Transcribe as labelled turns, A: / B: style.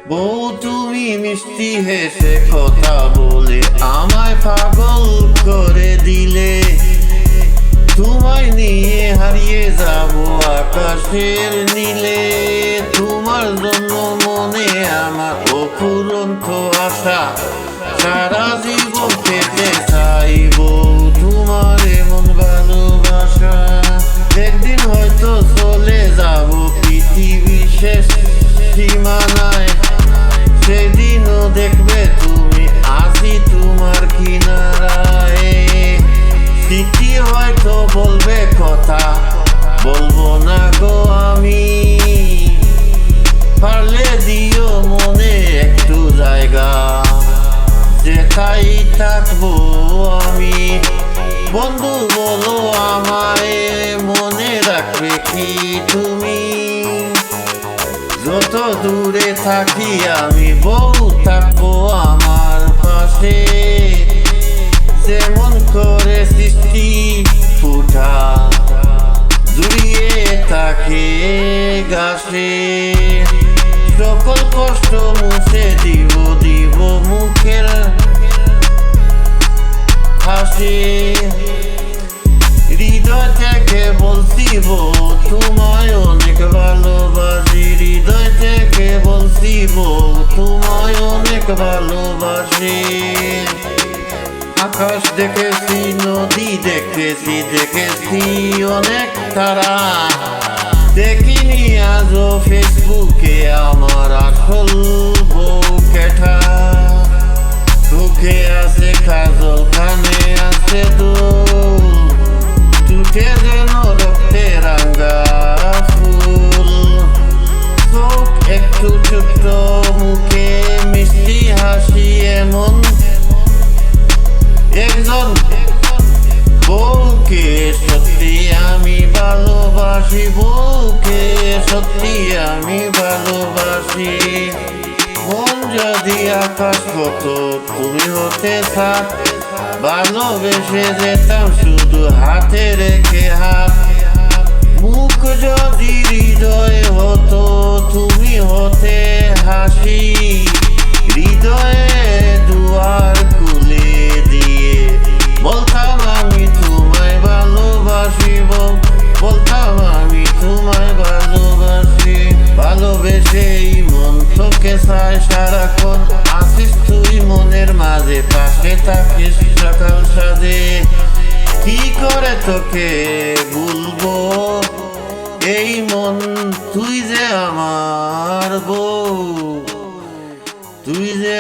A: বউ তুমি মিষ্টি হেসে কথা বলে আমায় পাগল করে দিলে। তোমায় নিয়ে হারিয়ে যাব আকাশের নীলে। তোমার জন্য মনে আমার অফুরন্ত আশা, সারা জীবন পেতে চাইব তোমার এমন ভালোবাসা। একদিন হয়তো চলে যাব পৃথিবী শেষ সীমানায়, সেদিনও দেখবে তুমি আছি তোমার কিনারায়। স্মৃতি হয়তো বলবে কথা, বলবো না গো আমি। পারলে দিও মনে একটু জায়গা, যেথায় থাকবো আমি। বন্ধু বলো আমায় মনে রাখবে কি তুমি? যত দূরে থাকি আমি বউ থাকবো আমার পাশে। যেমন করে সৃষ্টি ফুটা জুড়িয়ে থাকে গাছে, সকল কষ্ট মুছে দিব মুখের হাসি। হৃদয় থেকে বলছি বউ তোমায় অনেক ভালোবাসি। হৃদয় থেকে বলছি বউ তোমায় অনেক ভালোবাসি। আকাশ দেখেছি, নদী দেখেছি, দেখেছি অনেক তারা। দেখিনি আজও ফেসবুকে আমার আসল বউ কেঠা। চোখে আছে কাজল, কানে আছে দোল, চোখে যেন রক্তে রাঙ্গা ফুল। চোখ একটু ছোট্ট, মুখে মিষ্টি হাসি, এমন একজন বউকে সত্যি আমি ভালোবাসি। বউকে সত্যি আমি ভালোবাসি। মন যদি আকাশ হতো তুমি হতে থাক, ভালোবেসে যেতাম শুধু হাতে রেখে হাত। মুখ যদি হৃদয় হতো তুমি হতে হাসি। হৃদয়ে দুয়ার খুলে দিয়ে বলতাম আমি তোমায় ভালোবাসি। বলতাম আমি তোমায় ভালোবাসি। ভালোবেসেই মন তোকে চায় সারাক্ষণ, আসিস তুই মনের মাঝে, পাশে থাকিস সকাল সাজে। কি করে তোকে ভুলবো এই মন, তুই যে আমার বউ, তুই যে